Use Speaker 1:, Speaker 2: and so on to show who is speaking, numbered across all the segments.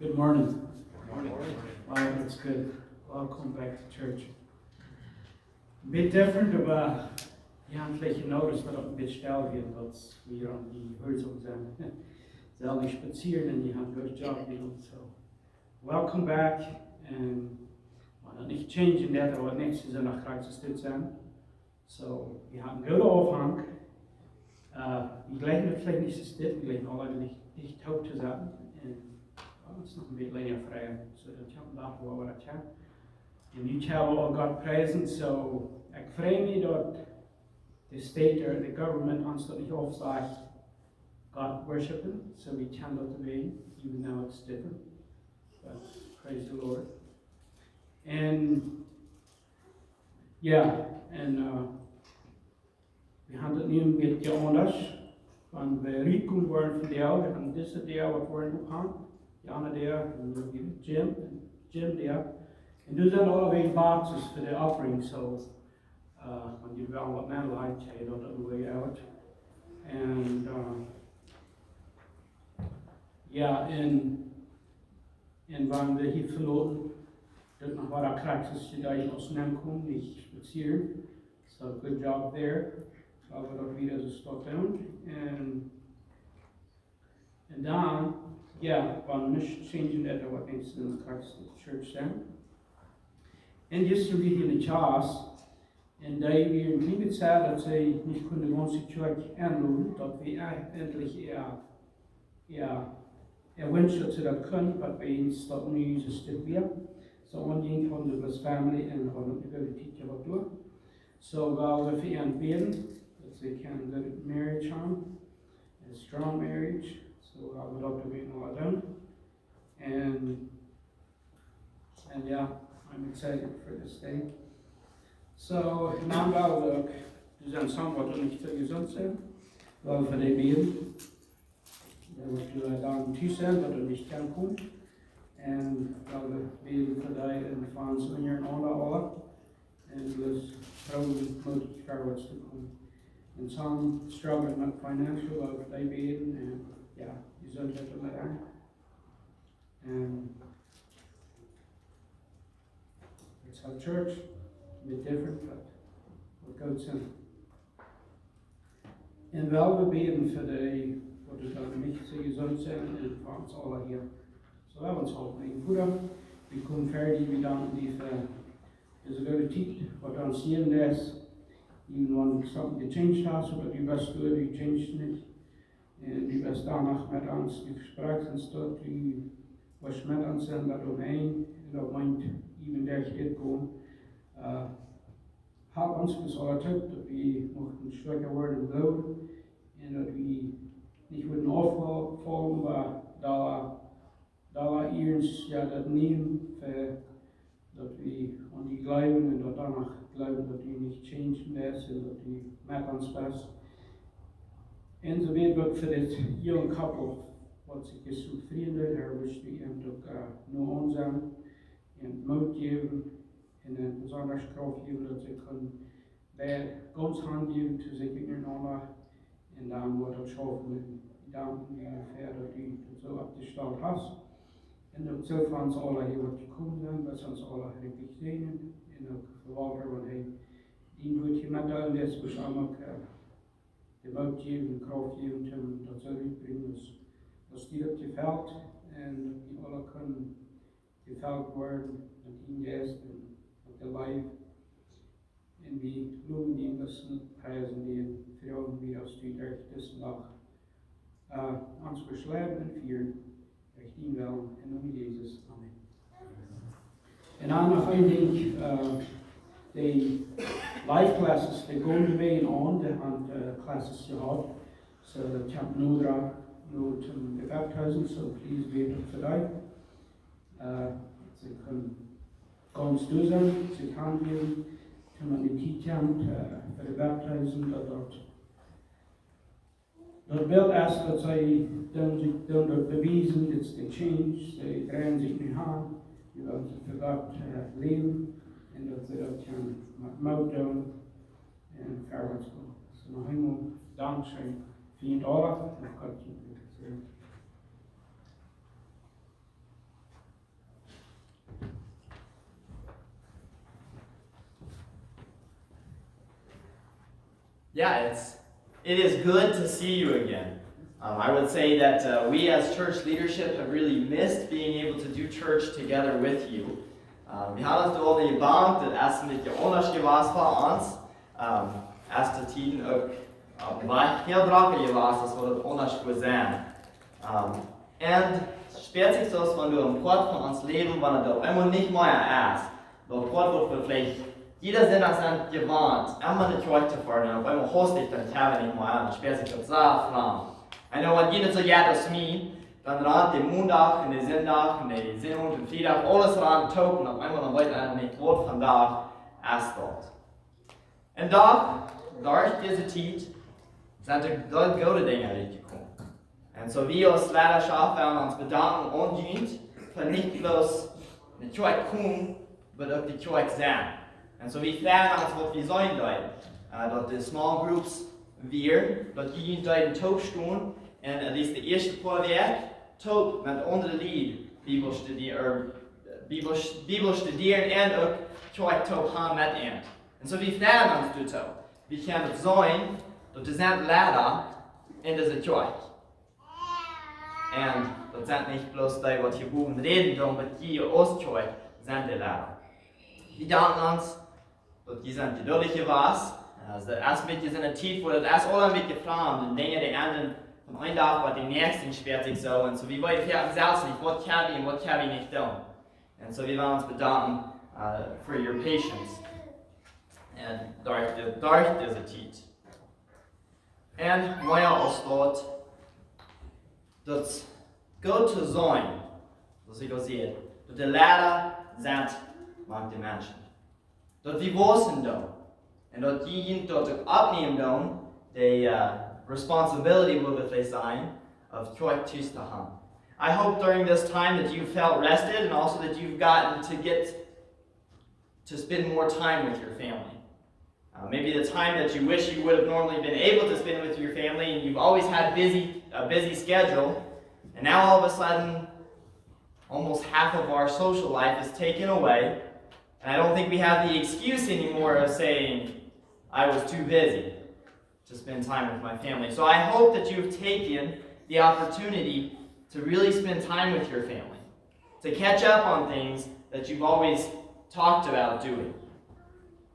Speaker 1: Good morning.
Speaker 2: Morning.
Speaker 1: Wow, that's good. Welcome back to church. Een beetje different, maar je hebt vielleicht genoticed dat het een beetje stijl wird, dat we hier aan die Hürzung zijn. Ze al die spazieren en die hebben een job doen. So, welcome back. En we gaan niet changen dat er wat niks is en nog graag gestud zijn. So, we hebben een goede afhang. Die gelijken het vielleicht niet gestud, die gelijken alle dicht hoog te zetten. Het is nog een beetje langer vrij, zodat je vandaag wel wat hebt. En nu hebben we al God prijzen, so ik vrees me dat de state or the government ons dat niet afzegt God worshipen, so we can dat doen, even though it's different. But praise the Lord. En ja, en we gaan het nu een beetje anders. Want we uitkomen worden van deel, we gaan deze deel wat worden opgehangen. Jana there, and Jim there. And those are all the boxes for the offering, so when you run what man like, you don't know the way out. And yeah, and when we hier verloren, dat nog wat krachtjes die daar ons nemen komen, niet spazieren. So good job there. So we dat weer zo stop doen. And dan, yeah, van mission changing that what needs in the church then. En gisteren weer in de chas, en dat we niet zei dat zij niet kunnen onze kerk aandoen, dat we endlich wensen dat ze dat kunnen, maar we eens dat nu een stuk weer. So ongeveer van de was family en van de teacher wat doen. So wel we voor aan bidden, dat ze kan good marriage aan, a strong marriage. So I would love to be all done. And yeah, I'm excited for this day. So now wel we zijn somewhat wat niet te gezond zijn. Wel voor de beden. Dan moet je daar toe zijn dat er niet kan komen. En wel we beden voor die en van zo'n hier en andere alle. En dus probably most forwards to come. And some struggling with financial of they beden and yeah, you said that like that. And it's our church, a bit different, but what goes in. En wel we beden voor de, wat is dat niet gezond zijn en voor ons allen hier. So that one's all mijn voeder. We komen verder, we dan die is een goede tijd, wat dan zien is, even when something to change has, so that you best do it, you changed it. En die was danach met ons die gesprek en stot, die was met ons en dat omheen, en dat meint, even daar dit komen. Had ons gezorgd dat we mochten sterker worden in geloven, en dat we niet worden afvallen, maar dat eerst ja, dat nemen, dat we aan die geloven en dat danach geloven dat we niet changen is, en dat we met ons best. En zo weet ook voor dit young couple, wat zich is zo'n vrienden, daar wist we hem ook nog ons aan, en moed geven, en een bijzonder kracht geven, dat ze kunnen bij Gods hand geven, te zich in hun handen, en dan wordt het schaffen, dan verder die het zo opgesteld has. En ook zo van ons allen hier wat gekomen zijn, dat ze ons allen richtig zegenen, en ook verwalter, want hij dient wordt je met al deze persoon ook de moed geven, de kracht geven, dat zo uitbrengen. Dus als die op je veld en dat die alle kunnen geveld worden, dat die geest en dat de lijf. En wie loven die inderdaad prijzen die vrouwen wie als die daar tussen lag. Ons verslijven en vieren, echt dien wel en noem Jezus. Amen. En dan nog één ding. The life classes, they go to be on the classes you have. So the champ Nodra, no to the baptizing, so please be able to die. Ze kunnen kans doen, ze kan geven, to man die teachant voor de baptizing, dat wil als dat zij dan dat bewijzen, dat ze change, ze draaien zich nu aan, je wilt ze voor God leven. En dat ze dat kan mout doen en verwaarts gaan. Dus nog helemaal dankzij vriend Allah en God je.
Speaker 2: Yeah, it is good to see you again. I would say that we as church leadership have really missed being able to do church together with you. Vi har oss då i bank det är så mycket underskrivas för oss. Efter tiden och var helt raka i vas så det underskrivas. And spätigt så var du en port von uns Leben war da. Einmal nicht mehr erst. Weil Port wird vielleicht jeder sind das an gewarnt. Einmal eine Treute vorne, auf einmal hostig dann Tavern nicht mehr an. Spätigt so fram. I know when jeder so jättes me, dann ran den Montag, den Sonntag, den Sonntag, den Freitag, alles ran token, auf einmal dann weiter an nicht Wort von da erst dort. Und da ist diese Zeit, sind dort gute Dinge gekommen. Und so wie uns Leiterschaft werden uns bedanken und dient, für nicht bloß die Kirche kommen, aber auch die Kirche sein. Und so wie fern uns was wir sein dort. Dort die Small Groups wir, dort die dort Top stehen, und at least die erste paar Werk, Top mit andere Lied, Bibel studieren und auch Kirche Top haben mit ihnen. Und so wie fern uns du Top. Wir können sein, dort sind Lehrer in dieser Kirche. Und das sind nicht bloß die, was hier oben reden, sondern die Ostkirche sind die Lehrer. Wir danken uns, dass die sind geduldige was. Also erst mit sind eine Zeit, wo das erst alle mit gefragt und Dinge die anderen von einem Tag, was die nächsten sperrt sich so. Und so wie wir hier selbst nicht, was kann ich und was kann ich nicht tun. Und so wir wollen uns bedanken for your patience. And durch diese Zeit. Und mehr als dort, das Gott zu sein, was ich auch sehe, dass die Lehrer sind manche Menschen. Dass wir wissen da, und dass diejenigen dort abnehmen da, die responsibility will be sein, of Kirche zu haben. I hope during this time that you felt rested and also that you've gotten to spend more time with your family. Maybe the time that you wish you would have normally been able to spend with your family, and you've always had a busy schedule, and now all of a sudden, almost half of our social life is taken away, and I don't think we have the excuse anymore of saying, I was too busy to spend time with my family. So I hope that you've taken the opportunity to really spend time with your family, to catch up on things that you've always talked about doing.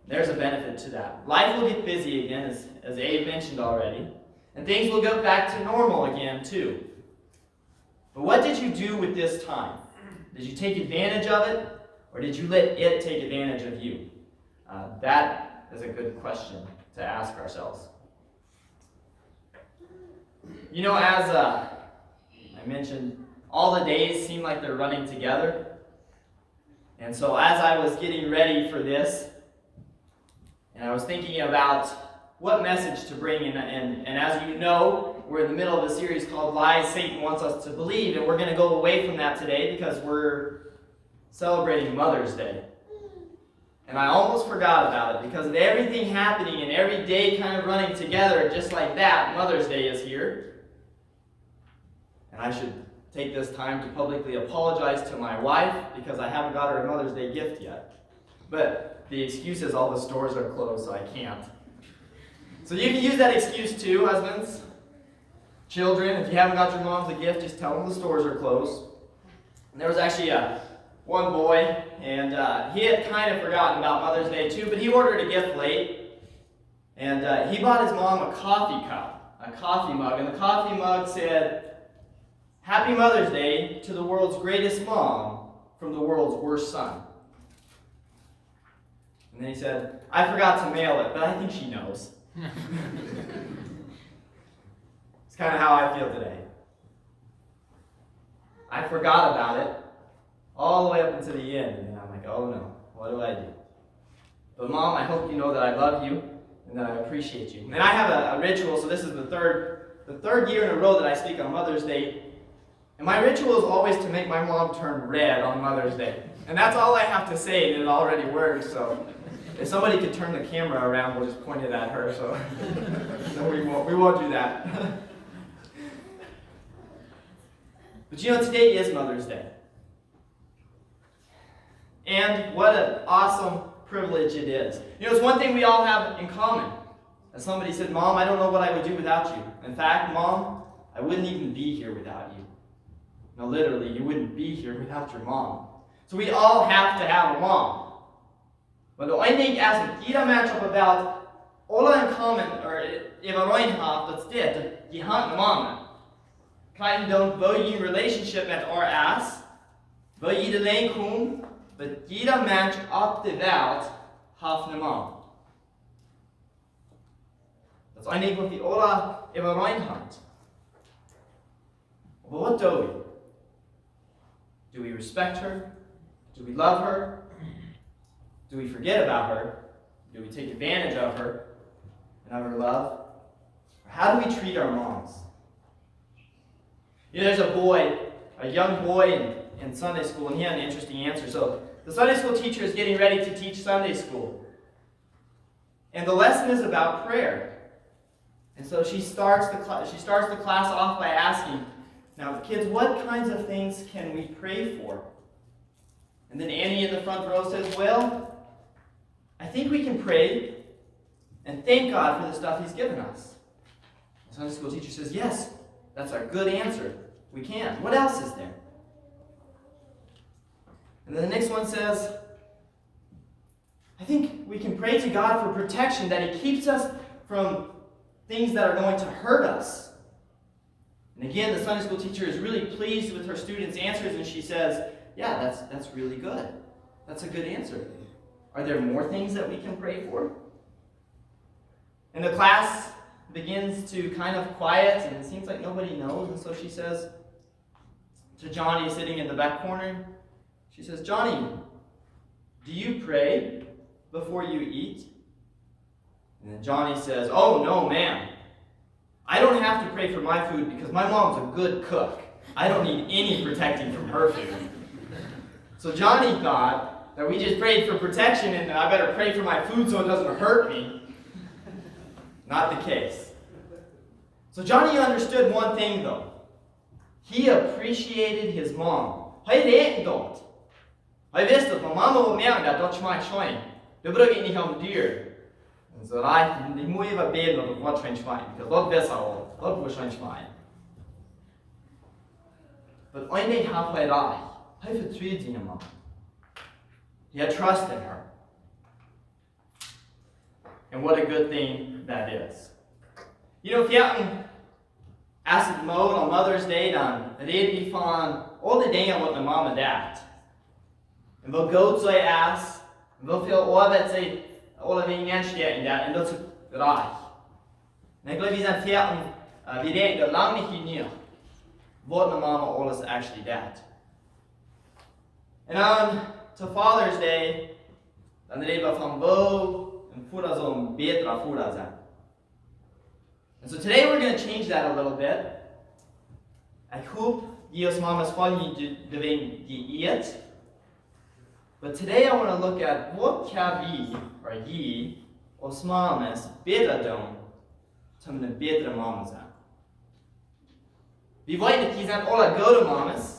Speaker 2: There's a benefit to that. Life will get busy again, as Abe mentioned already, and things will go back to normal again too. But what did you do with this time? Did you take advantage of it, or did you let it take advantage of you? That is a good question to ask ourselves. You know, as I mentioned, all the days seem like they're running together. And so as I was getting ready for this, and I was thinking about what message to bring in, and as you know, we're in the middle of a series called Lies Satan Wants Us to Believe, and we're going to go away from that today because we're celebrating Mother's Day. And I almost forgot about it because of everything happening and every day kind of running together just like that. Mother's Day is here. And I should take this time to publicly apologize to my wife because I haven't got her a Mother's Day gift yet. But the excuse is all the stores are closed, so I can't. So you can use that excuse too, husbands. Children, if you haven't got your moms a gift, just tell them the stores are closed. And there was actually one boy, and he had kind of forgotten about Mother's Day too, but he ordered a gift late. And he bought his mom a coffee cup, a coffee mug, and the coffee mug said, "Happy Mother's Day to the world's greatest mom from the world's worst son." And then he said, "I forgot to mail it, but I think she knows." It's kind of how I feel today. I forgot about it all the way up until the end, and I'm like, oh no, what do I do? But Mom, I hope you know that I love you and that I appreciate you. And I have a ritual, so this is the third year in a row that I speak on Mother's Day. And my ritual is always to make my mom turn red on Mother's Day. And that's all I have to say, and it already works, so if somebody could turn the camera around, we'll just point it at her, so no, we won't do that. But you know, today is Mother's Day. And what an awesome privilege it is. You know, it's one thing we all have in common And somebody said, Mom, I don't know what I would do without you. In fact, Mom, I wouldn't even be here without you. No, literally, you wouldn't be here without your mom. So we all have to have a mom. Maar de enige as met jeder mens op de wereld alle in common, or everyone have, that's dit, dat je hebt een mama. Kijk dan, wil je een relationship met haar as, wil je de lijn komen, dat jeder mens op de wereld heeft een mama. Dat is eigenlijk wat die alle everyone heeft. Maar wat doen we? Do we respect her? Do we love her? Do we forget about her? Do we take advantage of her and of her love? Or how do we treat our moms? You know, there's a young boy in Sunday school, and he had an interesting answer. So the Sunday school teacher is getting ready to teach Sunday school. And the lesson is about prayer. And so she starts the class off by asking, now kids, what kinds of things can we pray for? And then Annie in the front row says, well, I think we can pray and thank God for the stuff He's given us. The Sunday school teacher says, yes, that's a good answer. We can. What else is there? And then the next one says, I think we can pray to God for protection, that He keeps us from things that are going to hurt us. And again, the Sunday school teacher is really pleased with her students' answers, and she says, yeah, that's really good. That's a good answer. Are there more things that we can pray for? And the class begins to kind of quiet, and it seems like nobody knows. And so she says to Johnny sitting in the back corner, she says, Johnny, do you pray before you eat? And then Johnny says, oh, no, ma'am. I don't have to pray for my food because my mom's a good cook. I don't need any protecting from her food. So Johnny thought that we just prayed for protection and I better pray for my food so it doesn't hurt me. Not the case. So Johnny understood one thing though. He appreciated his mom. Hij deed dat. Hij wist dat mijn mama wil merken dat schmeidt schwein. Dat brug ik niet om duur. En zo ik moet even beden dat ik wat schwein. Because dat wist al. Dat wil schwein. But one day halfway right. Hij vertrouwt zijn mama. He had trust in her. And what a good thing that is. You know, if you haven't asked mode on Mother's Day, dan reden we van al die dingen wat mijn mama deed. En wat goed zij ass, en wat veel arbeid zij alle dingen insteken deed, en dat is reich. En ik geloof, we zijn veertig, we denken dat lang niet genoeg wat mijn mama alles actually deed. En dan, to Father's Day, dan reden we van wo en voeder zo'n betere voeder zijn. And so today we're going to change that a little bit. I hope je als mama's van je de wing je eet. But today I want to look at what can we, or je, als mama's beter doen, om een betere mama zijn. We weten dat je zijn alle goede mama's.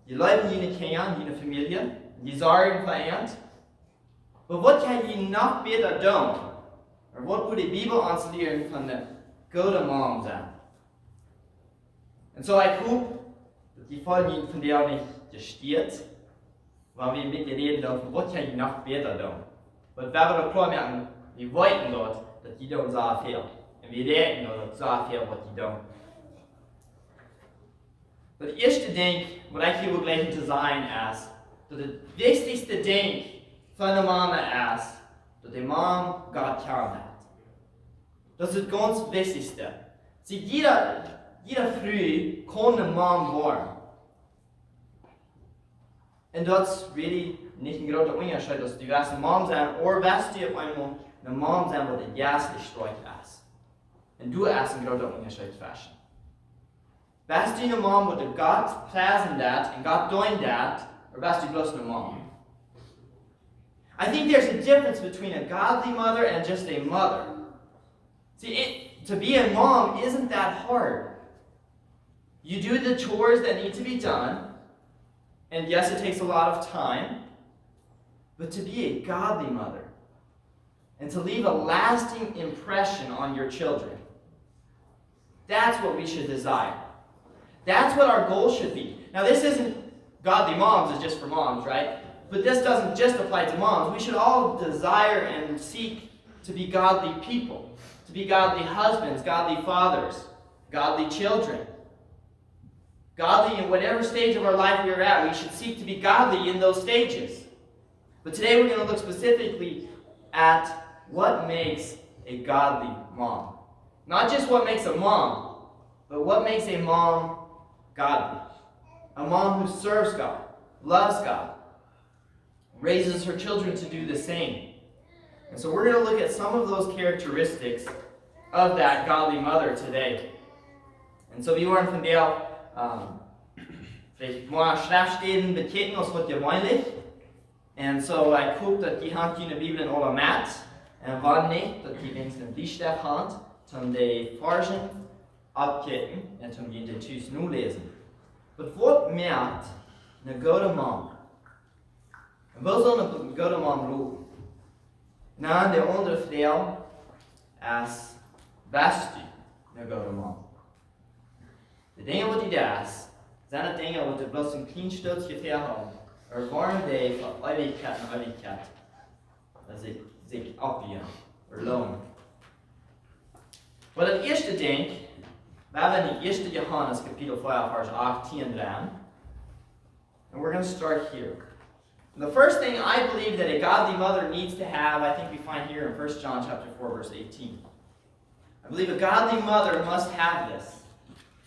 Speaker 2: Je leven in je kern, in je familie. Je zorgen voor iemand. Maar wat kan je nog beter doen? Of wat moet de Bijbel ons leren van de goede mom zijn? En zo ik hoop dat je volgende van jou niet gesteerd, waar we een beetje reden over wat kan je nog beter doen. Want we hebben klaar merken, we weten dat je doet zoveel. En we rekenen dat zoveel wat je doet. Het eerste ding wat ik hier wil leggen te zijn is, dat het wichtigste ding van de mama is, dat de mom God kern heeft. Dat is het ganz wichtigste. Zie, jeder vrouw kan een mom worden. En dat is really niet een grote onderscheid, dat die was een mom zijn, of was die op eenmaal een mom zijn wat het juiste strijk is. En du is een grote onderscheid fashion. Was die een mom wat de God plaatsen dat en God doen dat, or was die bloos een mom? I think there's a difference between a godly mother and just a mother. See, to be a mom isn't that hard. You do the chores that need to be done, and yes, it takes a lot of time, but to be a godly mother, and to leave a lasting impression on your children. That's what we should desire. That's what our goal should be. Now, this isn't godly moms, is just for moms, right? But this doesn't just apply to moms. We should all desire and seek to be godly people, to be godly husbands, godly fathers, godly children. Godly in whatever stage of our life we are at, we should seek to be godly in those stages. But today we're going to look specifically at what makes a godly mom. Not just what makes a mom, but what makes a mom godly. A mom who serves God, loves God, raises her children to do the same. And so we're going to look at some of those characteristics of that godly mother today. En så vi waren von der vielleicht more Schriftstellen betekenen als wat gewöhnlich. En so ik hoop dat die hand in de Bibel in alle maat. En wanneer niet, dat die mensen een bliestaaf hand, om de versen abkijken en om die thuis nu lezen. Maar wat maakt een goede man? En wat zal een goede man doen? Na de andere vrouw is best een goede man. De dingen wat hij doet, zijn de dingen wat er bloos een klein stukje verhouden. Er waren die van eeuwigheid naar eeuwigheid. Dat zich afweer, verloren. Wat het eerste ding, we hebben in 1 Johannes kapitel 5 vers 18 dran. And we're going to start here. The first thing I believe that a godly mother needs to have, I think we find here in 1 John chapter 4 verse 18. I believe a godly mother must have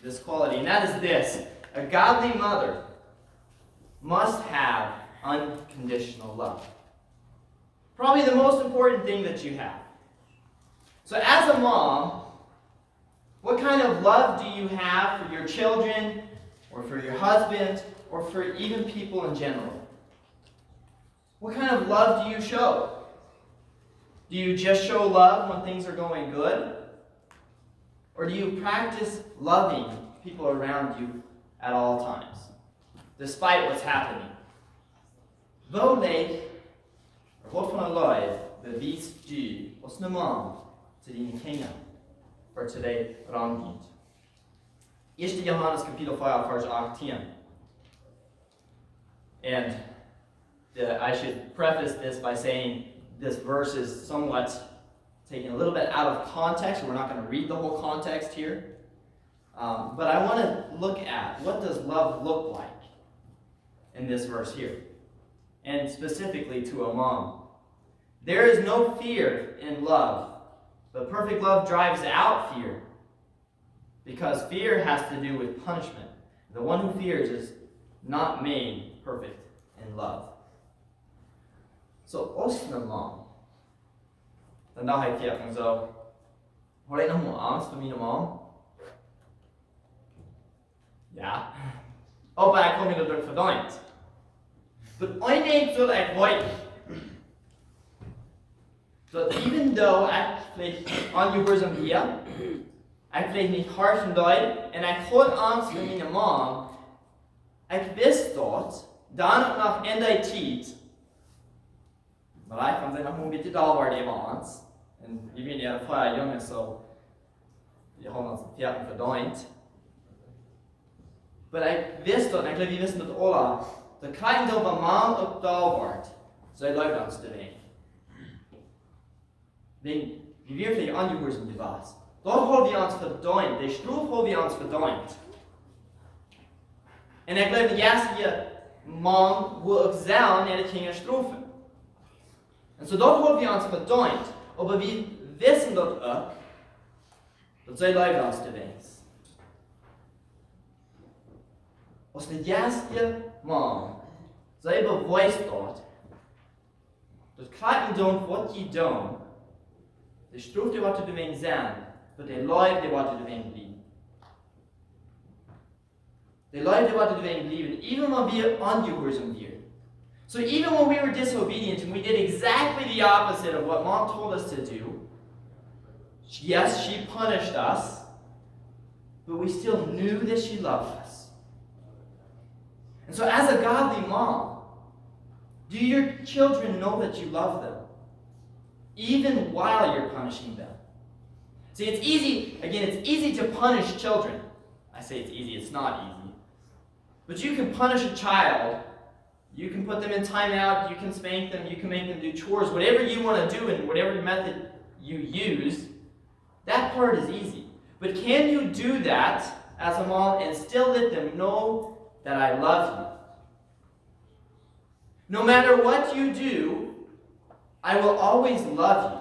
Speaker 2: this quality, and that is this. A godly mother must have unconditional love. Probably the most important thing that you have. So as a mom, what kind of love do you have for your children, or for your husband, or for even people in general? What kind of love do you show? Do you just show love when things are going good? Or do you practice loving people around you at all times, despite what's happening? Wat leek, wat van een lui bewijst du als een man te dien kinderen voor today randient? 1 Johannes kapitel 5 vers 18. And I should preface this by saying this verse is somewhat taken a little bit out of context. We're not going to read the whole context here. But I want to look at what does love look like in this verse here. And specifically to a mom. There is no fear in love, but perfect love drives out fear. Because fear has to do with punishment. The one who fears is not made perfect in love. So, als een mom, dan dacht ik tegen zo, hoor ik nog maar angst voor mijn mom? Ja. Oh, maar ik kom je er verdient. But I need to like wait. So even though I vielleicht angehorsam hier, ich vielleicht nicht harsh und dood, en ich had angst voor mijn mom, ich wist dat, dan ook nog in die tijd, maar ik kan zijn nog een beetje daar die maand, en ik ben ja vrij jong, so die hebben ons vierten verdient. Maar ik wist dat, en ik geloof, we wisten dat alle, de kleine deel van man ook daar wordt, zij loopt ons te ween. Wie wirklich angehorsam was. Dort haben wir uns verdient, die Strafe haben wir uns verdient. En ik geloof dat jij man wil ook zijn naar de kinge strafen. En zo dat hebben we ons verdient, maar we wissen dat ook, dat zij leven ons te wens. Als de eerste man zij bewijst dat kijken doen wat je doet, de straf die wat er doen zijn, dat de leven die wat er doen blijven. De leven die wat er doen blijven, even when we ungehorsam were. So even when we were disobedient and we did exactly the opposite of what mom told us to do, yes, she punished us, but we still knew that she loved us. And so as a godly mom, do your children know that you love them? even while you're punishing them. See, it's easy to punish children. I say it's easy, it's not easy. But you can punish a child. You can put them in timeout, you can spank them, you can make them do chores, whatever you want to do and whatever method you use, that part is easy. But can you do that as a mom and still let them know that I love you? No matter what you do, I will always love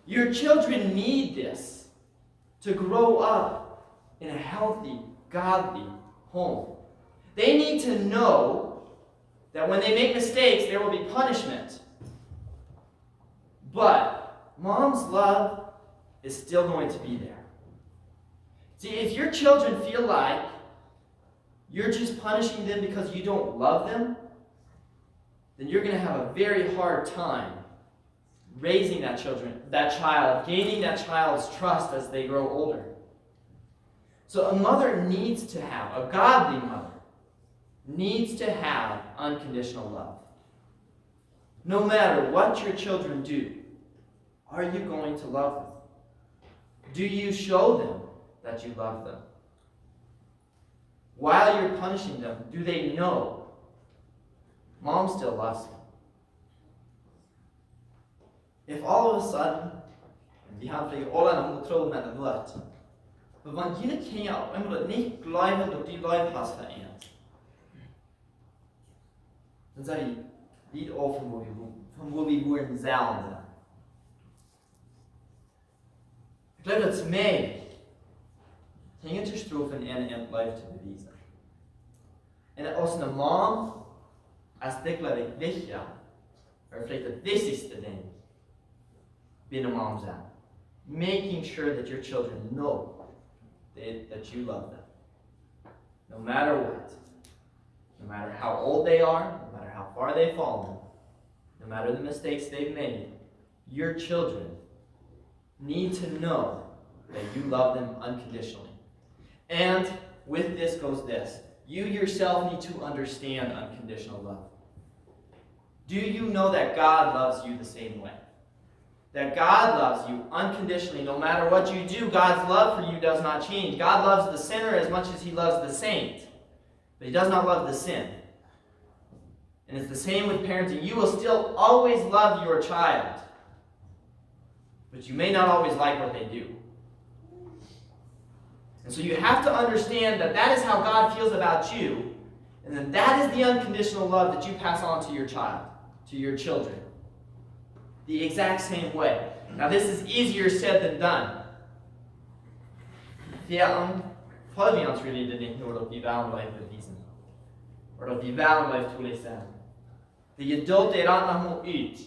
Speaker 2: you. Your children need this to grow up in a healthy, godly home. They need to know that when they make mistakes, there will be punishment. But mom's love is still going to be there. See, if your children feel like you're just punishing them because you don't love them, then you're going to have a very hard time raising that child, gaining that child's trust as they grow older. So a mother needs to have, a godly mother, needs to have unconditional love. No matter what your children do, are you going to love them? Do you show them that you love them? While you're punishing them, do they know Mom still loves them? If all of a sudden, vi har fler alla de tror med det vart. För man gillar kan jag, om det nicht bleiben durch die Leute was verändert. Dann sage ich, Lied auf von wo wir wurden selten. Ich glaube, dat is mij. Hingen te strofen en het blijft te bewijzen. En als een mom, als ik wichtig, or vielleicht het wichtigste ding, binnen mom zijn. Making sure that your children know that you love them. No matter what. No matter how old they are, no matter how far they've fallen, no matter the mistakes they've made, your children need to know that you love them unconditionally. And with this goes this. You yourself need to understand unconditional love. Do you know that God loves you the same way? That God loves you unconditionally. No matter what you do, God's love for you does not change. God loves the sinner as much as he loves the saint. But he does not love the sin. And it's the same with parenting. You will still always love your child. But you may not always like what they do. And so you have to understand that that is how God feels about you. And then that is the unconditional love that you pass on to your child, to your children. The exact same way. Now this is easier said than done. Follow me on really didn't know that vi värn life bevisning. Or that vi värn life to listen. The adult är andra mot ut.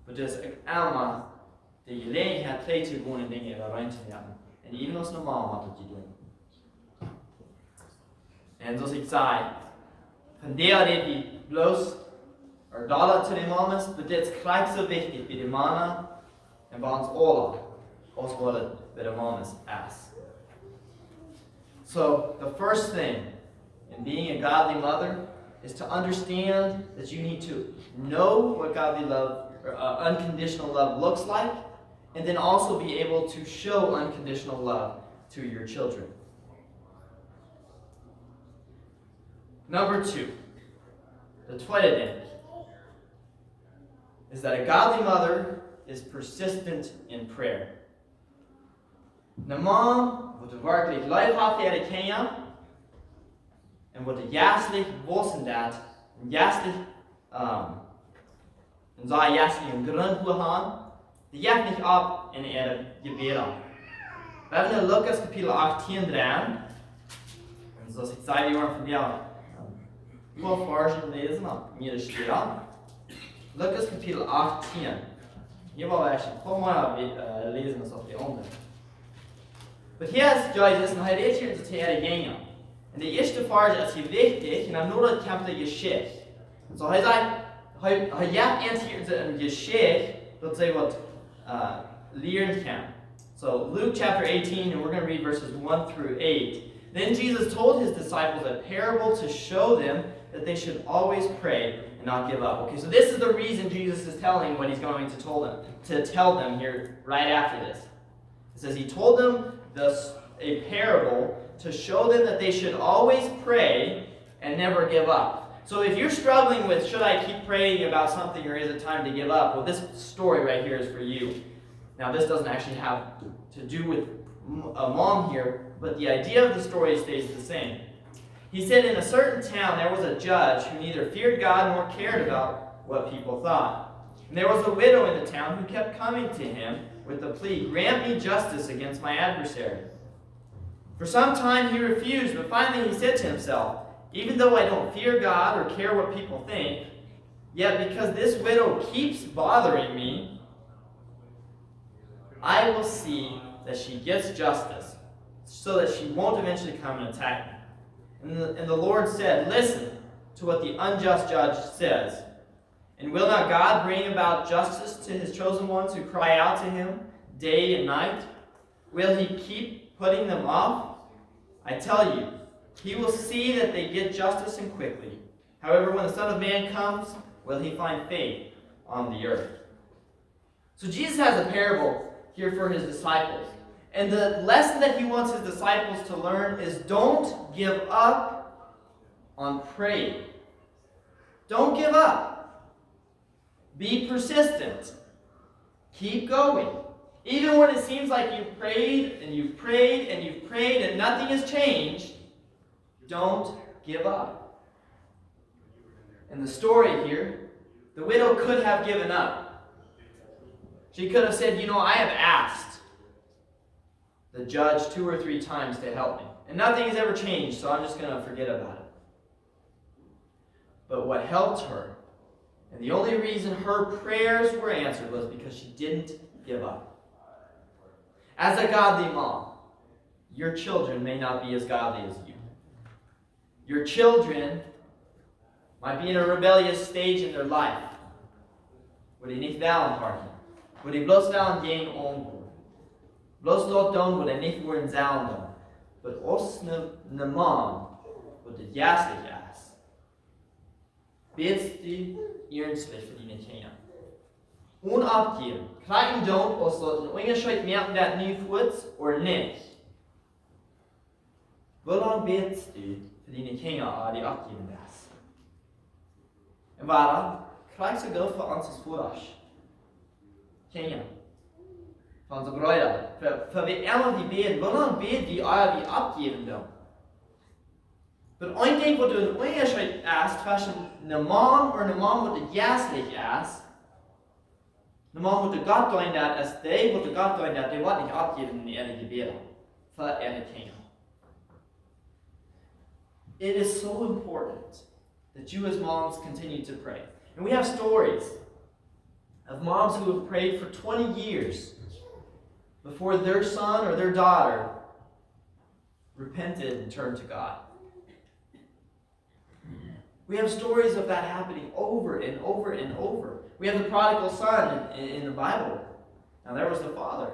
Speaker 2: But just Alma, the Elaine had played to go and thing around to them. And even as no mom what you doing. And zoals ik zei, vandaar dat die bloos er dollar to de mamas, but dit is gelijk zo wichtig bij de mannen en bij ons allen, als wat het bij de mamas is. So, the first thing in being a godly mother is to understand that you need to know what godly love, or unconditional love looks like, and then also be able to show unconditional love to your children. Number 2, the tweede ding, is that a godly mother is persistent in prayer. Een mom wordt werkelijk leidhaft leren kennen en wordt jaselijk wissen dat en jaselijk en zij jaselijk een grond wil gaan, die jaagt niet op in ihre gebeden. We hebben in Lucas kapitel 18 dran, en zoals ik zei, die waren van jou wel versen lezen, maar mir steht an. Lucas kapitel 18. Hier war ich ein paar lesen das auf die andere. But here's Jesus, and hij redt hier te heren gingen. En de eerste vers is hier wichtig, en dan nodig komt de geschicht. So hij zei, hij jaagt eens hier een geschicht, dat zij wat leren kan. So Luke chapter 18, and we're going to read verses 1 through 8. Then Jesus told his disciples a parable to show them that they should always pray and not give up. Okay, so this is the reason Jesus is telling what he's going to tell them here right after this. It says he told them a parable to show them that they should always pray and never give up. So if you're struggling with, should I keep praying about something or is it time to give up? Well, this story right here is for you. Now, this doesn't actually have to do with a mom here, but the idea of the story stays the same. He said in a certain town there was a judge who neither feared God nor cared about what people thought. And there was a widow in the town who kept coming to him with the plea, "Grant me justice against my adversary." For some time he refused, but finally he said to himself, "Even though I don't fear God or care what people think, yet because this widow keeps bothering me, I will see that she gets justice, so that she won't eventually come and attack me." And the Lord said, "Listen to what the unjust judge says. And will not God bring about justice to his chosen ones who cry out to him day and night? Will he keep putting them off? I tell you, he will see that they get justice and quickly. However, when the Son of Man comes, will he find faith on the earth?" So Jesus has a parable here for his disciples. And the lesson that he wants his disciples to learn is don't give up on praying. Don't give up. Be persistent. Keep going. Even when it seems like you've prayed and you've prayed and you've prayed and nothing has changed, don't give up. In the story here, the widow could have given up. She could have said, I have asked the judge 2 or 3 times to help me, and nothing has ever changed, so I'm just going to forget about it. But what helped her, and the only reason her prayers were answered, was because she didn't give up. As a godly mom, your children may not be as godly as you. Your children might be in a rebellious stage in their life, waar die niet wel aanpakken, waar die bloos wel aan geen ongoed. Bloos lot doen waar die niet worden zelden doen. But ons ne mom, wat het jastig is. Bidst du ernstig för dina kinder. Onopgiven. Klein don't oss låta undersöka mer det nu fots or nicht. Hvordan bidst du för dina kinder av de uppgiven des? En vara, krijg så gå för ansens foras. Kinder. Van de bröder. För vi alla vi bed, hvordan bed vi av de uppgiven dem? But een ding wat du onderscheid asked tussen een man or een man wat het jaslig is, een man wat de God doen dat als die wat de God doen dat, die wordt niet opgeven in de gebeden voor de kinderen. It is so important that you as moms continue to pray. And we have stories of moms who have prayed for 20 years before their son or their daughter repented and turned to God. We have stories of that happening over and over and over. We have the prodigal son in the Bible. Now there was the father.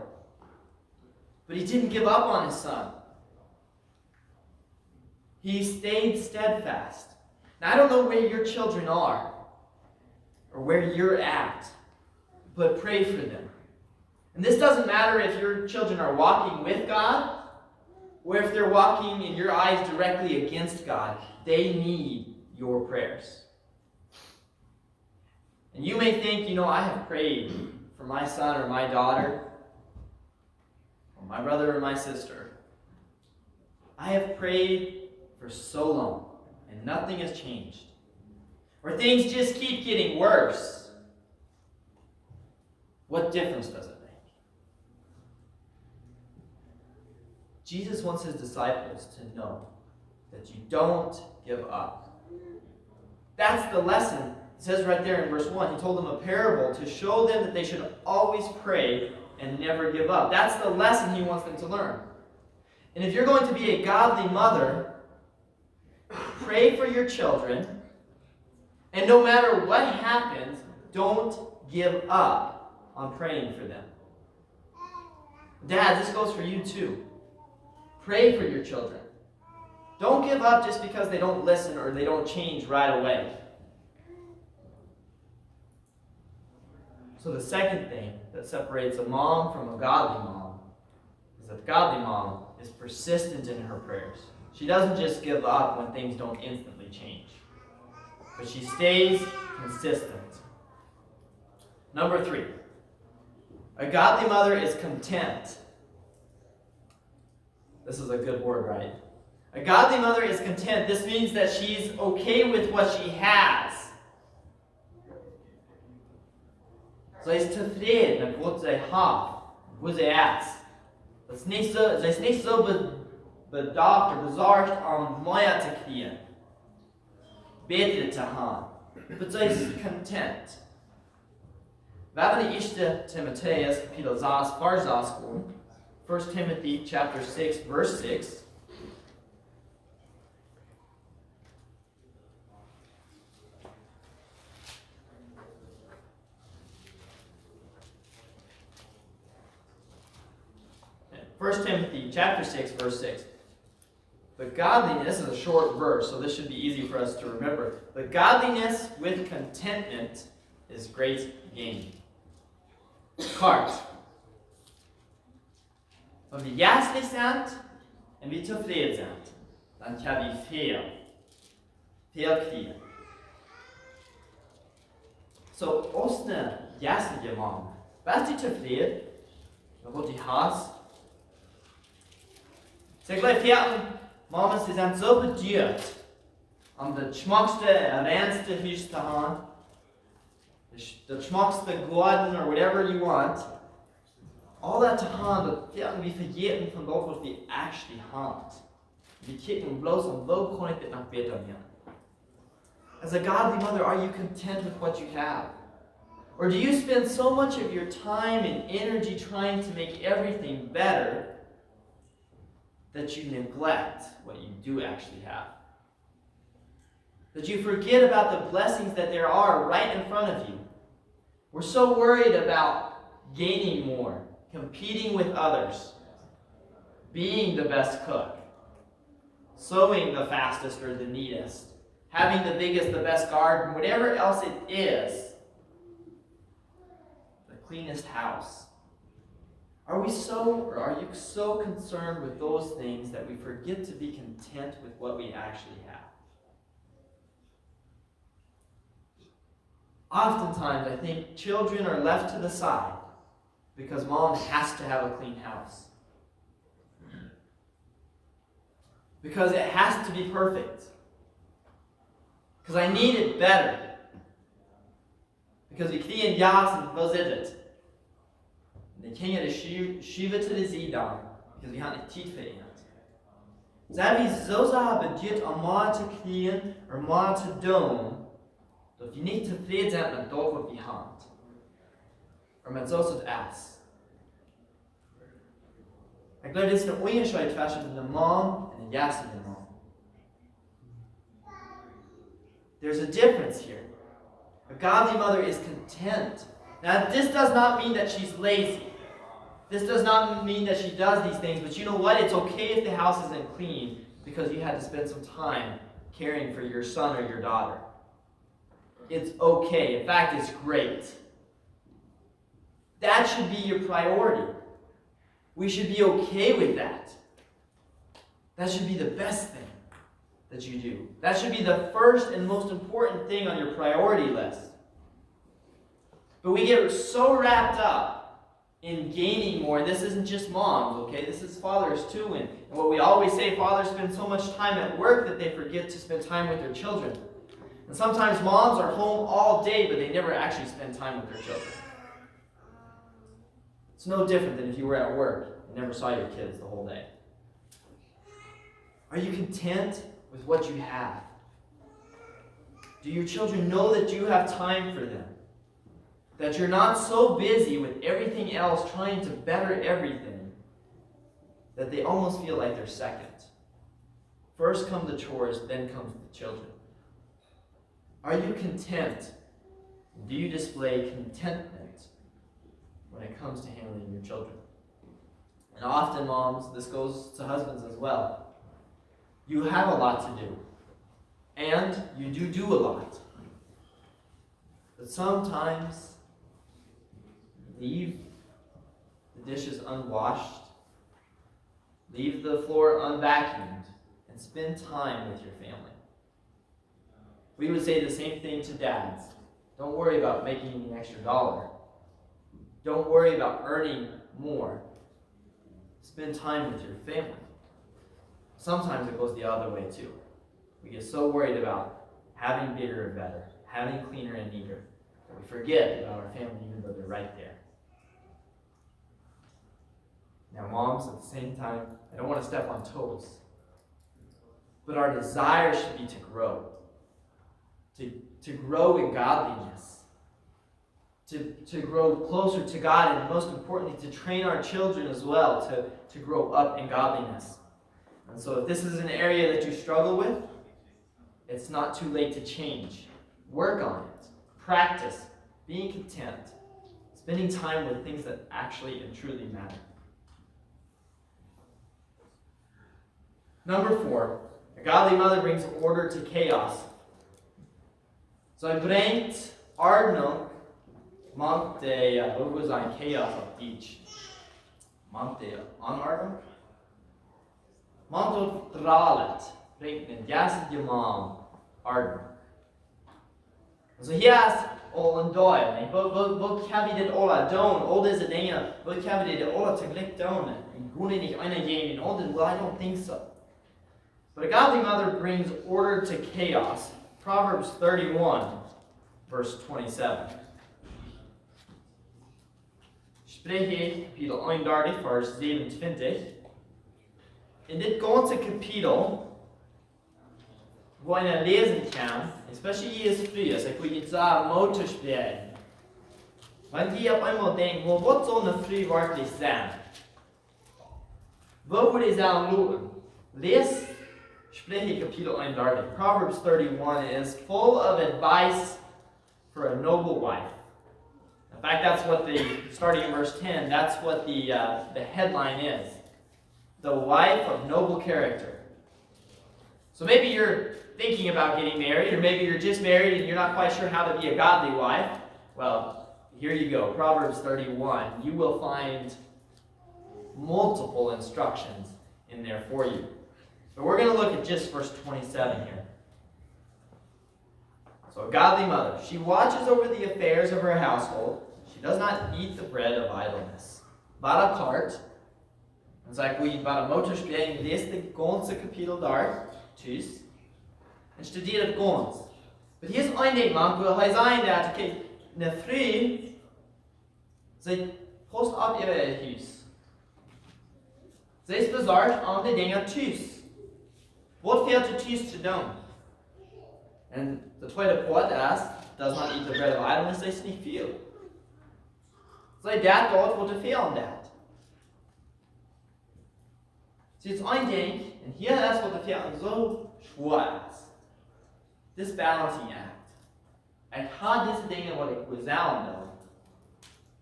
Speaker 2: But he didn't give up on his son. He stayed steadfast. Now I don't know where your children are or where you're at, but pray for them. And this doesn't matter if your children are walking with God or if they're walking in your eyes directly against God. They need your prayers. And you may think, I have prayed for my son or my daughter, or my brother or my sister. I have prayed for so long, and nothing has changed. Or things just keep getting worse. What difference does it make? Jesus wants his disciples to know that you don't give up. That's the lesson. It says right there in verse 1, he told them a parable to show them that they should always pray and never give up. That's the lesson he wants them to learn. And if you're going to be a godly mother, pray for your children, and no matter what happens, don't give up on praying for them. Dad, this goes for you too. Pray for your children. Don't give up just because they don't listen or they don't change right away. So the second thing that separates a mom from a godly mom is that the godly mom is persistent in her prayers. She doesn't just give up when things don't instantly change, but she stays consistent. Number 3, a godly mother is content. This is a good word, right? A godly mother is content. This means that she's okay with what she has. Zij is tevreden met wat zij heeft, hoe zij is. Zij is niet zo bedacht of bezorgd om meer te krijgen, beter te hebben. Maar zij is content. We hebben de eerste Timotheus, kapitel 6, vers 6 gewoon. 1 Timothy chapter 6, verse 6. First Timothy chapter 6, verse 6. But godliness, this is a short verse, so this should be easy for us to remember. But godliness with contentment is great gain. Kort. Om vi hjärtligt sant en vi tillfreds sant, dan kan vi felkriga. Så oss när hjärtliga man, vad du tillfreds med vad du har. Så gleich fjärten, mamma, sie sind so bedyrt, om det schmackste, renste hus til han, the schmackste garden or whatever you want, all that to han, dat fjärten vi vergeten von dat wat vi actually have. Vi kicken blows on wo kan ik dit nog beter maken. As a godly mother, are you content with what you have? Or do you spend so much of your time and energy trying to make everything better that you neglect what you do actually have? That you forget about the blessings that there are right in front of you. We're so worried about gaining more, competing with others, being the best cook, sewing the fastest or the neatest, having the biggest, the best garden, whatever else it is, the cleanest house. Are you so concerned with those things that we forget to be content with what we actually have? Oftentimes, I think children are left to the side because mom has to have a clean house. Because it has to be perfect. Because I need it better. Because we kriegen jas and vad är det? Den kan jag skyva till det sidan, because vi har inte tid för det. Så är vi så bedyrt om mat till krigen och mat till dom, då vi inte tillfreds är med det vad vi har. Och med så som är. Jag glömde det är en undersökning mellan en mom and en jäsande mom. There's a difference here. A godly mother is content. Now, this does not mean that she's lazy. This does not mean that she does these things, but you know what? It's okay if the house isn't clean because you had to spend some time caring for your son or your daughter. It's okay. In fact, it's great. That should be your priority. We should be okay with that. That should be the best thing that you do. That should be the first and most important thing on your priority list. But we get so wrapped up in gaining more. This isn't just moms, okay? This is fathers too. And what we always say, fathers spend so much time at work that they forget to spend time with their children. And sometimes moms are home all day, but they never actually spend time with their children. It's no different than if you were at work and never saw your kids the whole day. Are you content with what you have? Do your children know that you have time for them? That you're not so busy with everything else trying to better everything that they almost feel like they're second. First come the chores, then comes the children. Are you content? Do you display contentment when it comes to handling your children? And often, moms, this goes to husbands as well. You have a lot to do. And you do a lot. But sometimes leave the dishes unwashed, leave the floor unvacuumed, and spend time with your family. We would say the same thing to dads. Don't worry about making an extra dollar. Don't worry about earning more. Spend time with your family. Sometimes it goes the other way too. We get so worried about having bigger and better, having cleaner and neater, that we forget about our family even though they're right there. Now moms, at the same time, I don't want to step on toes, but our desire should be to grow. To grow in godliness. To grow closer to God, and most importantly, to train our children as well to grow up in godliness. And so if this is an area that you struggle with, it's not too late to change. Work on it. Practice. Being content. Spending time with things that actually and truly matter. Number 4. A godly mother brings order to chaos. Zij brengt ordnung, maakt de, hoe wil zijn chaos op Deutsch? Maakt de Anordnung? Maakt het dralet, brengt een jasje man ordnung. Also hier is al een deel, wat kan we dit alle doen? Al deze dingen, wat kan we dit alle tegelijk doen? En kunnen niet een all this, well, I don't think so. But a godly mother brings order to chaos. Proverbs 31, verse 27. Spreuken, kapitel 31, vers 27. In dit ganze kapitel, waar je lezen kan, especially hier is früher, ik wil je zeggen, motorspelen. Want je op einmal denkt, well, wat zal een früh werkelijk zijn? Wat moet je zeggen doen? Lees Spreuken kapitel 31. Proverbs 31 is full of advice for a noble wife. In fact, that's what starting in verse 10, that's what the headline is. The wife of noble character. So maybe you're thinking about getting married, or maybe you're just married and you're not quite sure how to be a godly wife. Well, here you go. Proverbs 31. You will find multiple instructions in there for you. But we're going to look at just verse 27 here. So a godly mother, she watches over the affairs of her household. She does not eat the bread of idleness. Bara kart. Dan zeg ik, bara motorspelen, lees de ganze kapitel daar, thuis. En studeer het gans. Maar hier is een ding, man, wil hij zijn dat, okay, een vrouw, zij past op ihr huis. Zij is bezorgd aan de dingen thuis. Wat fehlt er thuis te doen? En de tweede poort is, does not eat the bread of idleness, zij is niet veel. Zij dat dort wat er fehlen dat. So jetzt ein ding, and hier ist, wat er fehlt, so schwer ist. This balancing act. Ik ga deze dingen wat ik wil zijn doen.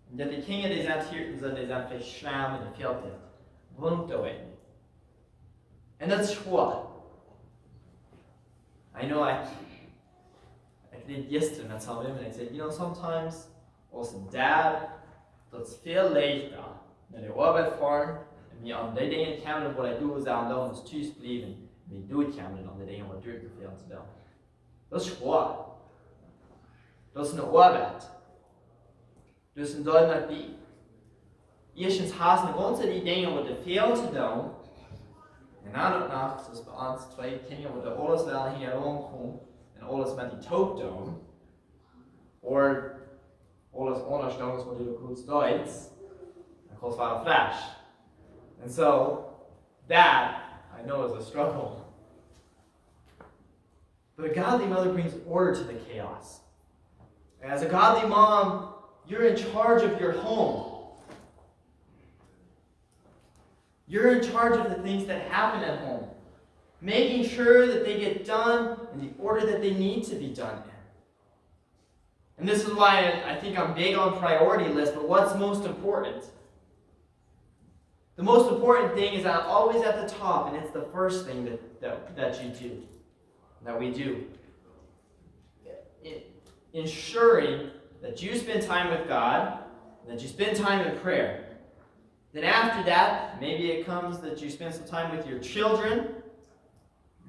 Speaker 2: En dat de dingen die zijn hier zijn, die zijn verschramen en fehlt het. Wund doen. En dat is schwer. I know I did yesterday, and I told him, and I said, you know, sometimes, als een dad, dat is veel leichter, naar de arbeid fahren, en me aan die dingen komen wat ik doe, zijn doen, dus thuis blijven, en me doe het komen aan de dingen wat druk veel te doen. Dat is schwer. Dat is een arbeid. Dus een deel met die. Eerstens haast de ganze die dingen wat er veel te doen, en dan ook nog, zoals bij ons twee dingen wat er alles wel hier rondkomt, en alles met die toop doen, of alles anders doen wat er goed Duits, dan kost wel fresh. And so, that, I know, is a struggle. But a godly mother brings order to the chaos. As a godly mom, you're in charge of your home. You're in charge of the things that happen at home. Making sure that they get done in the order that they need to be done in. And this is why I think I'm big on priority lists, but what's most important? The most important thing is always at the top, and it's the first thing that you do, that we do. Ensuring that you spend time with God, that you spend time in prayer. Then after that, maybe it comes that you spend some time with your children,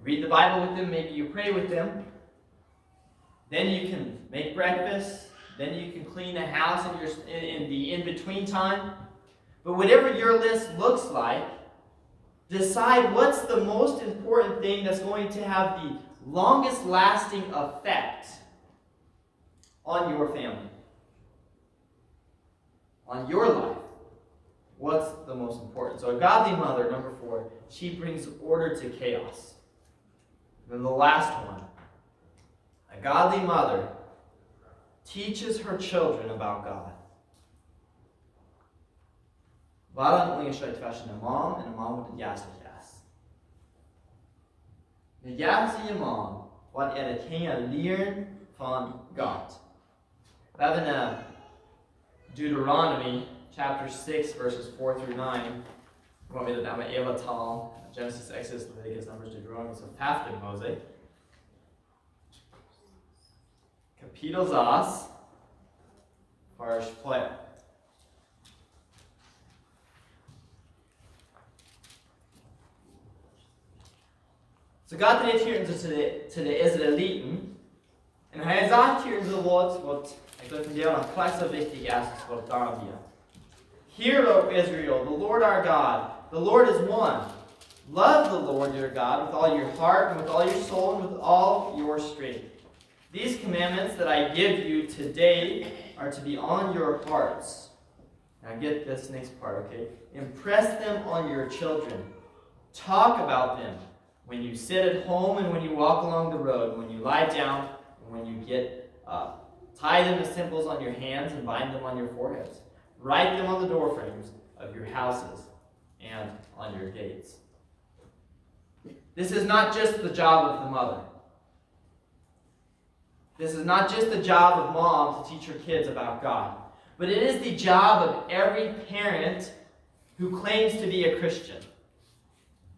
Speaker 2: read the Bible with them, maybe you pray with them. Then you can make breakfast, then you can clean the house in the in-between time. But whatever your list looks like, decide what's the most important thing that's going to have the longest lasting effect on your family, on your life. What's the most important? So a godly mother, number 4, she brings order to chaos. And then the last one, a godly mother teaches her children about God. Waarom onderscheidt tussen een man en een man met het juiste jas? De juiste man, wat het kan leren van God. We hebben Deuteronomy chapter 6 verses 4 through 9. Ik want me dat naar mijn Eva taal. Genesis, Exodus, Leviticus, Numbers, Deuteronomy. So 50 Mose. Kapitel 6, vers 2. So Gott redet hier zu den Israeliten. Und er sagt hier in so Wort, was ich glaube, von dir noch gleich so wichtig ist, das Wort da wir. Hear, O Israel, the Lord our God, the Lord is one. Love the Lord your God with all your heart and with all your soul and with all your strength. These commandments that I give you today are to be on your hearts. Now get this next part, okay? Impress them on your children. Talk about them when you sit at home and when you walk along the road, when you lie down and when you get up. Tie them as symbols on your hands and bind them on your foreheads. Write them on the doorframes of your houses and on your gates. This is not just the job of the mother. This is not just the job of mom to teach her kids about God. But it is the job of every parent who claims to be a Christian.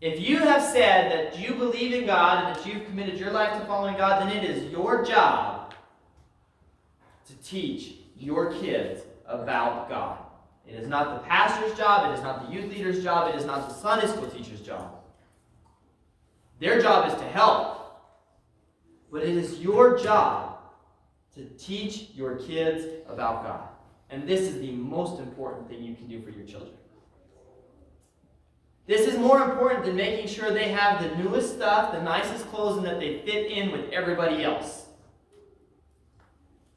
Speaker 2: If you have said that you believe in God and that you've committed your life to following God, then it is your job to teach your kids about God. It is not the pastor's job, it is not the youth leader's job, it is not the Sunday school teacher's job. Their job is to help. But it is your job to teach your kids about God. And this is the most important thing you can do for your children. This is more important than making sure they have the newest stuff, the nicest clothes, and that they fit in with everybody else.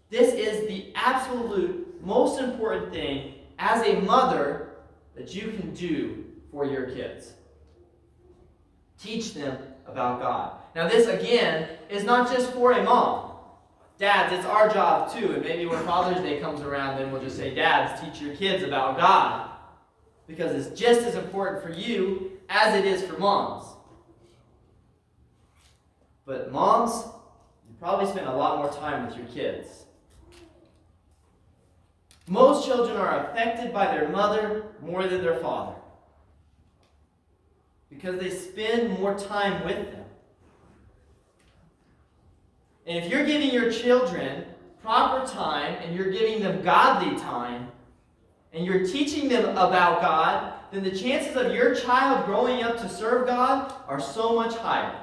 Speaker 2: This is the absolute most important thing as a mother that you can do for your kids. Teach them about God. Now this, again, is not just for a mom. Dads, it's our job too. And maybe when Father's Day comes around, then we'll just say, Dads, teach your kids about God. Because it's just as important for you as it is for moms. But moms, you probably spend a lot more time with your kids. Most children are affected by their mother more than their father. Because they spend more time with them. And if you're giving your children proper time and you're giving them godly time, and you're teaching them about God, then the chances of your child growing up to serve God are so much higher.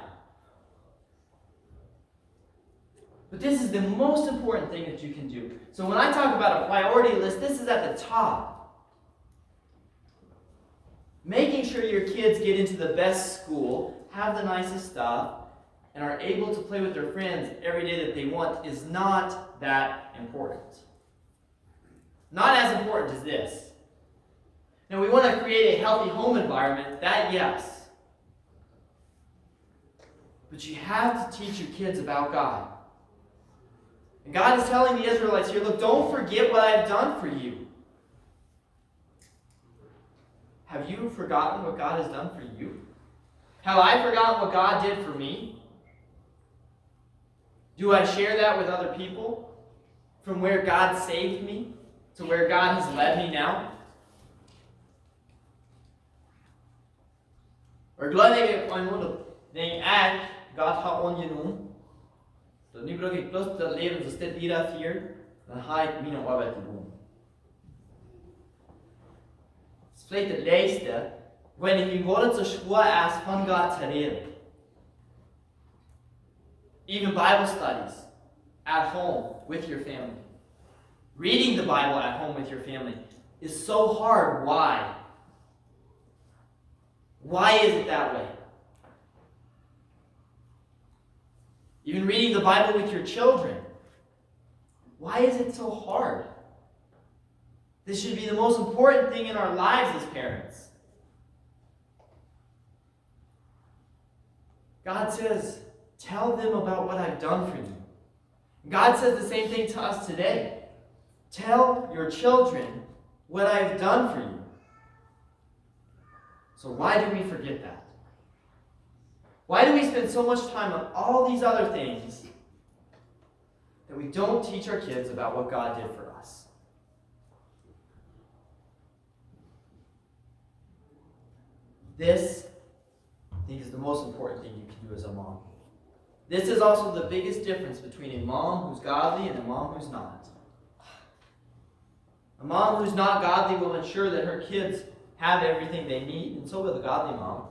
Speaker 2: But this is the most important thing that you can do. So when I talk about a priority list, this is at the top. Making sure your kids get into the best school, have the nicest stuff, and are able to play with their friends every day that they want is not that important. Not as important as this. Now, we want to create a healthy home environment. That, yes. But you have to teach your kids about God. And God is telling the Israelites here, look, don't forget what I've done for you. Have you forgotten what God has done for you? Have I forgotten what God did for me? Do I share that with other people? From where God saved me to where God has led me now? Or gläubige Freunde, den Gott hat angenommen, dat nu brug ik plus dat leven zoals dit hier vier, dan ga ik mijn arbeid doen. Het is vielleicht het leukste, wanneer je wordt zo schwer is van God te reden. Even Bible studies at home with your family. Reading the Bible at home with your family is so hard. Why? Why is it that way? Even reading the Bible with your children. Why is it so hard? This should be the most important thing in our lives as parents. God says, tell them about what I've done for you. God says the same thing to us today. Tell your children what I've done for you. So why do we forget that? Why do we spend so much time on all these other things that we don't teach our kids about what God did for us? This, I think, is the most important thing you can do as a mom. This is also the biggest difference between a mom who's godly and a mom who's not. A mom who's not godly will ensure that her kids have everything they need, and so will a godly mom.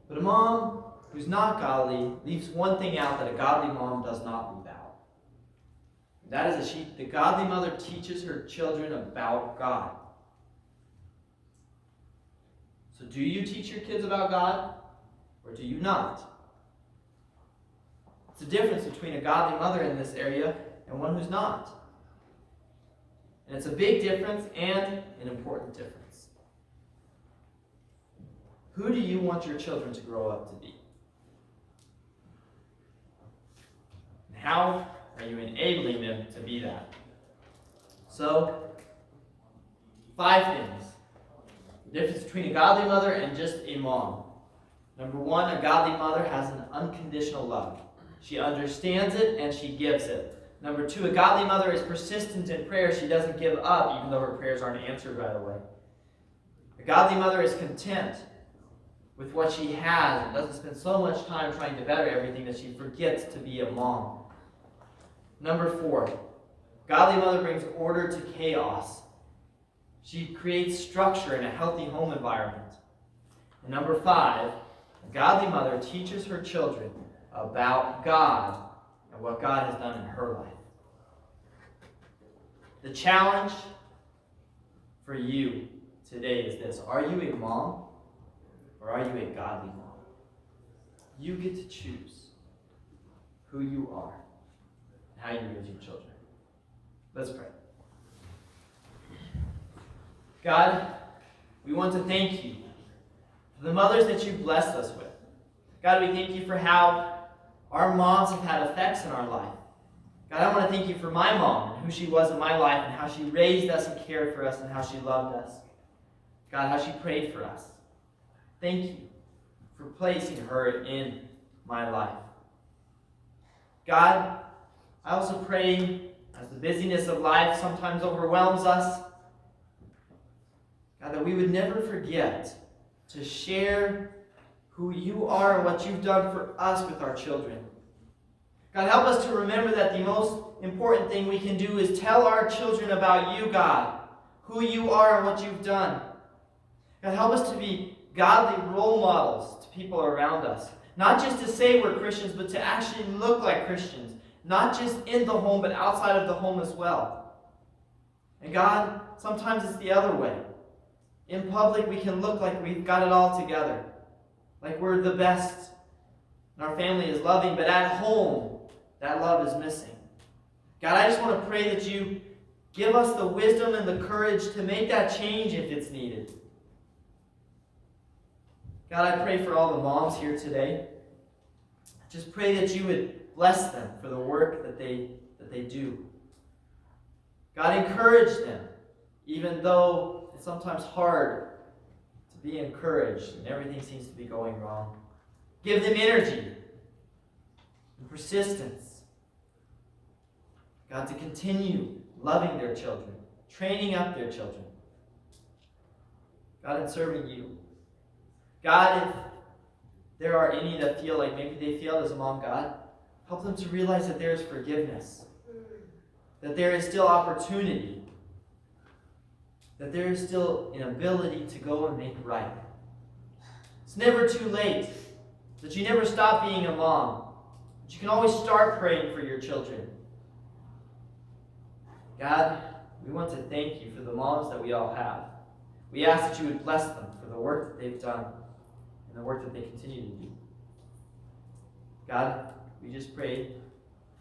Speaker 2: But a mom who's not godly leaves one thing out that a godly mom does not leave out. And that is the godly mother teaches her children about God. So do you teach your kids about God, or do you not? It's the difference between a godly mother in this area and one who's not. And it's a big difference and an important difference. Who do you want your children to grow up to be? And how are you enabling them to be that? So, 5 things. The difference between a godly mother and just a mom. Number 1, a godly mother has an unconditional love. She understands it and she gives it. Number 2, a godly mother is persistent in prayer. She doesn't give up even though her prayers aren't answered right away. A godly mother is content with what she has and doesn't spend so much time trying to better everything that she forgets to be a mom. Number 4, godly mother brings order to chaos. She creates structure in a healthy home environment. And number 5, a godly mother teaches her children about God and what God has done in her life. The challenge for you today is this. Are you a mom or are you a godly mom? You get to choose who you are and how you raise your children. Let's pray. God, we want to thank you for the mothers that you've blessed us with. God, we thank you for how our moms have had effects in our life. God, I want to thank you for my mom and who she was in my life and how she raised us and cared for us and how she loved us. God, how she prayed for us. Thank you for placing her in my life. God, I also pray as the busyness of life sometimes overwhelms us, God, that we would never forget to share who you are and what you've done for us with our children. God, help us to remember that the most important thing we can do is tell our children about you, God, who you are and what you've done. God, help us to be godly role models to people around us. Not just to say we're Christians, but to actually look like Christians. Not just in the home, but outside of the home as well. And God, sometimes it's the other way. In public, we can look like we've got it all together. Like we're the best. And our family is loving, but at home, that love is missing. God, I just want to pray that you give us the wisdom and the courage to make that change if it's needed. God, I pray for all the moms here today. Just pray that you would bless them for the work that they do. God, encourage them, even though it's sometimes hard to be encouraged and everything seems to be going wrong. Give them energy and persistence. God, to continue loving their children, training up their children. God, in serving you. God, if there are any that feel like maybe they failed as a mom, God, help them to realize that there is forgiveness, that there is still opportunity, that there is still an ability to go and make it right. It's never too late, that you never stop being a mom, that you can always start praying for your children. God, we want to thank you for the moms that we all have. We ask that you would bless them for the work that they've done and the work that they continue to do. God, we just pray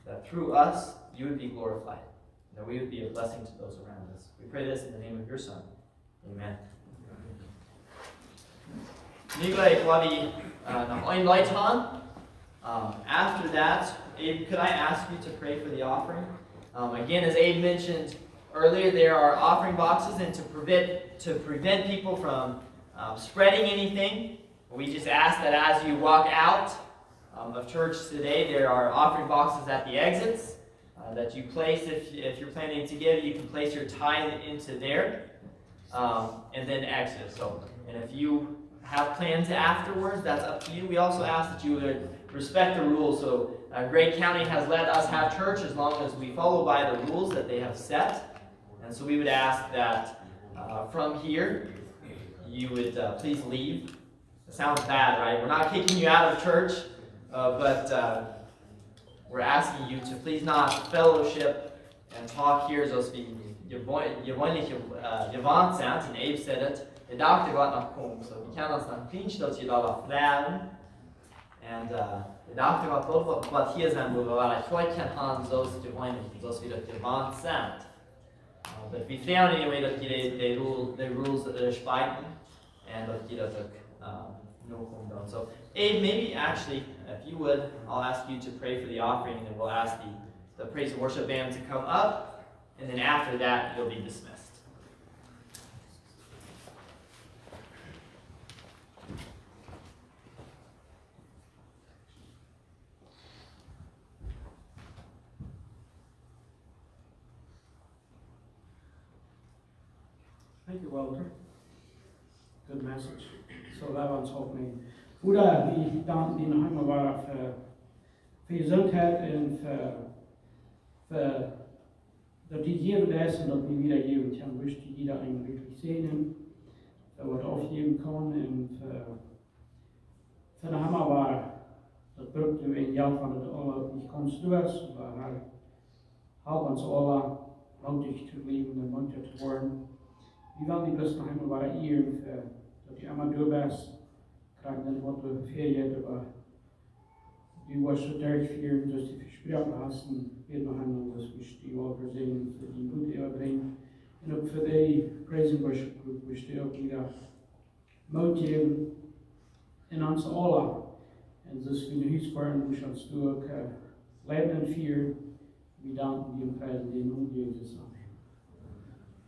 Speaker 2: that through us, you would be glorified, and that we would be a blessing to those around us. We pray this in the name of your Son. Amen. After that, Abe, could I ask you to pray for the offering? Again, as Abe mentioned earlier, there are offering boxes, and to prevent people from spreading anything, we just ask that as you walk out of church today, there are offering boxes at the exits that you place. If you're planning to give, you can place your tithe into there and then exit. So, and if you have plans afterwards, that's up to you. We also ask that you would respect the rules. So Gray County has let us have church as long as we follow by the rules that they have set. And so we would ask that from here, you would please leave. It sounds bad, right? We're not kicking you out of church, but we're asking you to please not fellowship and talk here, zoals we gewoonlijk gewend zijn. En Abe said it. De dag gaat nog komen. So we kan ons nog pinch dat je dat wat vragen. En de dag gaat ook wat hier zijn, waar we wel uit kan gaan, zoals we dat gewend zijn. But we found anyway that the rules that are spiking, and that you no come down. So Abe, maybe actually, if you would, I'll ask you to pray for the offering, and then we'll ask the praise and worship band to come up, and then after that, you'll be dismissed.
Speaker 1: Thank you, Walter. Good message. So that one's hoping. Buddha, die dan die nog helemaal waren voor gezondheid en voor dat die gegeven is en dat we wiedergeben kann, wünsche die jeder einen wirklich segnen, für was aufgeben kann und für den Hammer war, dat brukte we in jou van het alle niet konst du es, maar hou ons alle moedig te leven en moedig te worden. Die willen die best nog helemaal variëren, dat je allemaal door bent, krijg dan wat we vergeet, aber die was zo durchführen, dass die versprochen hassen, wird noch einmal, dass wir die Walter sehen, für die Gute erbringen. Und auch für die Praise and Worship Group, wir stehen auch wieder Mut geben in uns alle. Und das wie eine Hüsbarn, wir uns durch Leben und Vier, wir danken dir und preisen den und Jesus. Amen.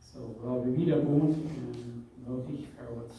Speaker 1: So, weil wir wieder wohnen, wollte ich für uns